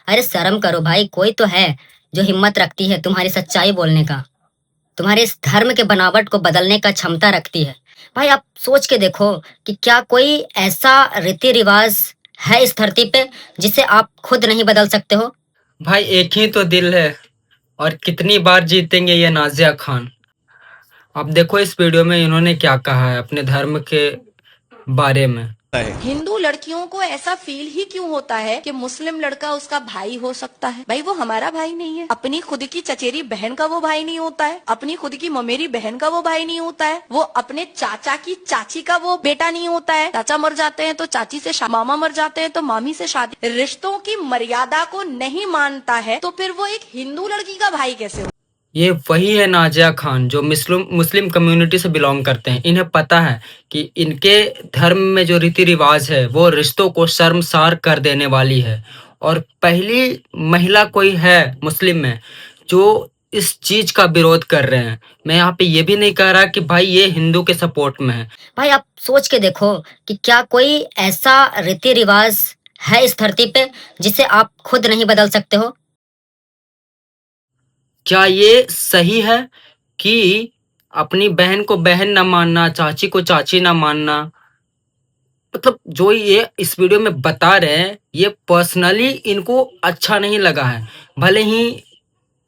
अरे शर्म करो भाई, कोई तो है जो हिम्मत रखती है तुम्हारी सच्चाई बोलने का, तुम्हारे इस धर्म के बनावट को बदलने का क्षमता रखती है। भाई आप सोच के देखो कि क्या कोई ऐसा रीति रिवाज है इस धरती पे जिसे आप खुद नहीं बदल सकते हो। भाई एक ही तो दिल है और कितनी बार जीतेंगे ये नाजिया खान। आप देखो इस वीडियो में इन्होंने क्या कहा है अपने धर्म के बारे में। हिंदू लड़कियों को ऐसा फील ही क्यों होता है कि मुस्लिम लड़का उसका भाई हो सकता है। भाई वो हमारा भाई नहीं है, अपनी खुद की चचेरी बहन का वो भाई नहीं होता है, अपनी खुद की ममेरी बहन का वो भाई नहीं होता है, वो अपने चाचा की चाची का वो बेटा नहीं होता है। चाचा मर जाते हैं तो चाची से मामा मर जाते हैं तो मामी से शादी। रिश्तों की मर्यादा को नहीं मानता है तो फिर वो एक हिंदू लड़की का भाई कैसे हो। ये वही है नाजिया खान जो मुस्लिम कम्युनिटी से बिलोंग करते हैं। इन्हें पता है कि इनके धर्म में जो रीति रिवाज है वो रिश्तों को शर्मसार कर देने वाली है। और पहली महिला कोई है मुस्लिम में जो इस चीज का विरोध कर रहे हैं। मैं यहाँ पे ये भी नहीं कह रहा कि भाई ये हिंदू के सपोर्ट में है। भाई आप सोच के देखो कि क्या कोई ऐसा रीति रिवाज है इस धरती पे जिसे आप खुद नहीं बदल सकते हो। क्या ये सही है कि अपनी बहन को बहन ना मानना, चाची को चाची ना मानना। मतलब जो ये इस वीडियो में बता रहे हैं ये पर्सनली इनको अच्छा नहीं लगा है। भले ही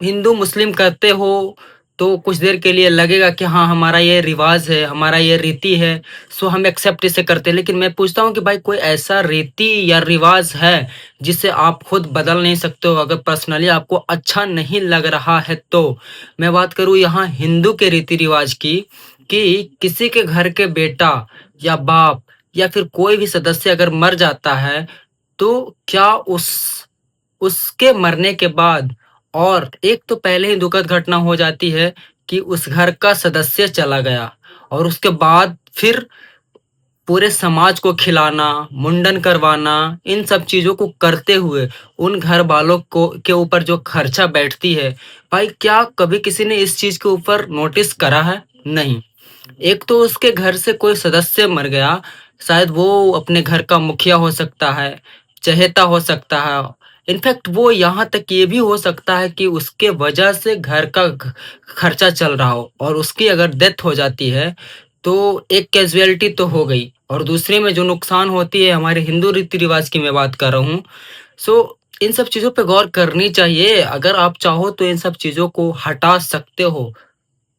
हिंदू मुस्लिम करते हो तो कुछ देर के लिए लगेगा कि हाँ हमारा ये रिवाज है, हमारा ये रीति है, सो हम एक्सेप्ट इसे करते हैं। लेकिन मैं पूछता हूँ कि भाई कोई ऐसा रीति या रिवाज है जिसे आप खुद बदल नहीं सकते हो अगर पर्सनली आपको अच्छा नहीं लग रहा है तो। मैं बात करूँ यहाँ हिंदू के रीति रिवाज की कि किसी के घर के बेटा या बाप या फिर कोई भी सदस्य अगर मर जाता है तो क्या उसके मरने के बाद और एक तो पहले ही दुखद घटना हो जाती है कि उस घर का सदस्य चला गया और उसके बाद फिर पूरे समाज को खिलाना, मुंडन करवाना, इन सब चीज़ों को करते हुए उन घर वालों को के ऊपर जो खर्चा बैठती है, भाई क्या कभी किसी ने इस चीज़ के ऊपर नोटिस करा है? नहीं। एक तो उसके घर से कोई सदस्य मर गया, शायद वो अपने घर का मुखिया हो सकता है, चहेता हो सकता है। इनफैक्ट वो यहाँ तक ये भी हो सकता है कि उसके वजह से घर का खर्चा चल रहा हो और उसकी अगर डेथ हो जाती है तो एक कैजुअलिटी तो हो गई और दूसरे में जो नुकसान होती है हमारे हिंदू रीति रिवाज की मैं बात कर रहा हूँ। सो इन सब चीज़ों पे गौर करनी चाहिए। अगर आप चाहो तो इन सब चीज़ों को हटा सकते हो।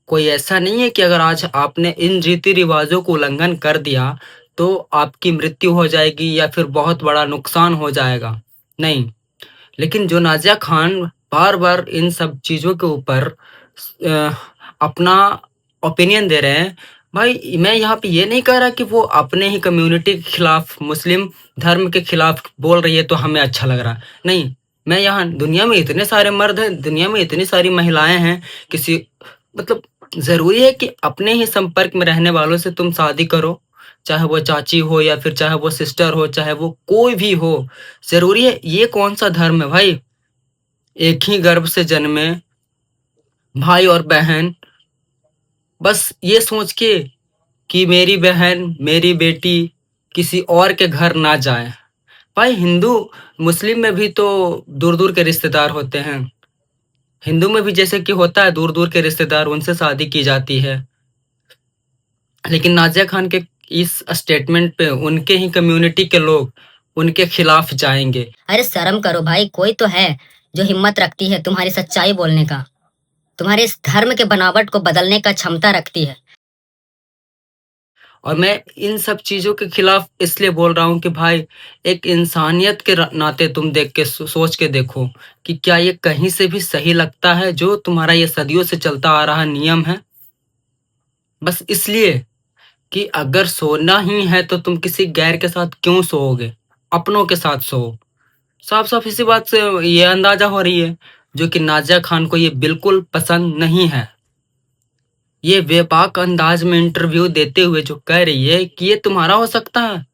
कोई ऐसा नहीं है कि अगर आज आपने इन रीति रिवाजों को उल्लंघन कर दिया तो आपकी मृत्यु हो जाएगी या फिर बहुत बड़ा नुकसान हो जाएगा। नहीं, लेकिन जो नाज़िया खान बार-बार इन सब चीज़ों के ऊपर अ, अपना ओपिनियन दे रहे हैं, भाई मैं यहाँ पे ये नहीं कह रहा कि वो अपने ही कम्युनिटी के खिलाफ, मुस्लिम धर्म के खिलाफ बोल रही है तो हमें अच्छा लग रहा है। नहीं, मैं यहाँ दुनिया में इतने सारे मर्द हैं, दुनिया में इतनी सारी महिलाएँ हैं, किसी मतलब ज़रूरी है कि अपने ही संपर्क में रहने वालों से तुम शादी करो, चाहे वो चाची हो या फिर चाहे वो सिस्टर हो, चाहे वो कोई भी हो। ज़रूरी है ये कौन-सा धर्म है भाई? एक ही गर्भ से जन्मे भाई और बहन, बस ये सोच के कि मेरी बहन, मेरी बेटी किसी और के घर ना जाए। भाई हिंदू मुस्लिम में भी तो दूर-दूर के रिश्तेदार होते हैं। हिंदू में भी जैसे कि होता है दूर-दूर के रिश्तेदार, उनसे शादी की जाती है। लेकिन नाज़िया खान के इस स्टेटमेंट पे उनके ही कम्युनिटी के लोग उनके खिलाफ जाएँगे। अरे शर्म करो भाई, कोई तो है जो हिम्मत रखती है तुम्हारी सच्चाई बोलने का, तुम्हारे इस धर्म के बनावट को बदलने का क्षमता रखती है। और मैं इन सब चीज़ों के खिलाफ इसलिए बोल रहा हूँ कि भाई एक इंसानियत के नाते तुम देख के सोच के देखो कि क्या ये कहीं से भी सही लगता है जो तुम्हारा ये सदियों से चलता आ रहा नियम है। बस इसलिए कि अगर सोना ही है तो तुम किसी गैर के साथ क्यों सोओगे, अपनों के साथ सो। साफ साफ इसी बात से ये अंदाजा हो रही है जो कि नाजिया खान को ये बिल्कुल पसंद नहीं है। ये बेबाक अंदाज में इंटरव्यू देते हुए जो कह रही है कि ये तुम्हारा हो सकता है,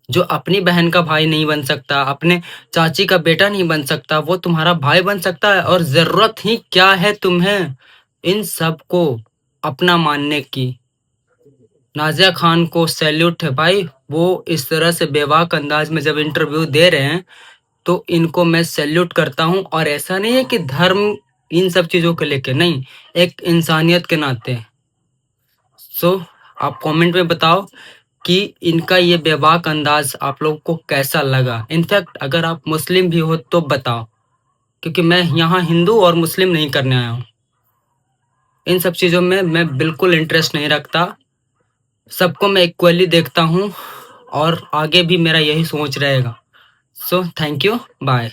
जो अपनी बहन का भाई नहीं बन सकता, अपने चाची का बेटा नहीं बन सकता, वो तुम्हारा भाई बन सकता है। और ज़रूरत ही क्या है तुम्हें इन सब को अपना मानने की। नाज़िया खान को सैल्यूट है भाई, वो इस तरह से बेबाक अंदाज में जब इंटरव्यू दे रहे हैं तो इनको मैं सैल्यूट करता हूँ। और ऐसा नहीं है कि धर्म इन सब चीज़ों को लेके, नहीं, एक इंसानियत के नाते। सो आप कमेंट में बताओ कि इनका ये बेबाक अंदाज आप लोगों को कैसा लगा। इनफैक्ट अगर आप मुस्लिम भी हो तो बताओ, क्योंकि मैं यहाँ हिंदू और मुस्लिम नहीं करने आया हूँ। इन सब चीज़ों में मैं बिल्कुल इंटरेस्ट नहीं रखता। सबको मैं इक्वली देखता हूँ और आगे भी मेरा यही सोच रहेगा। So thank you, bye.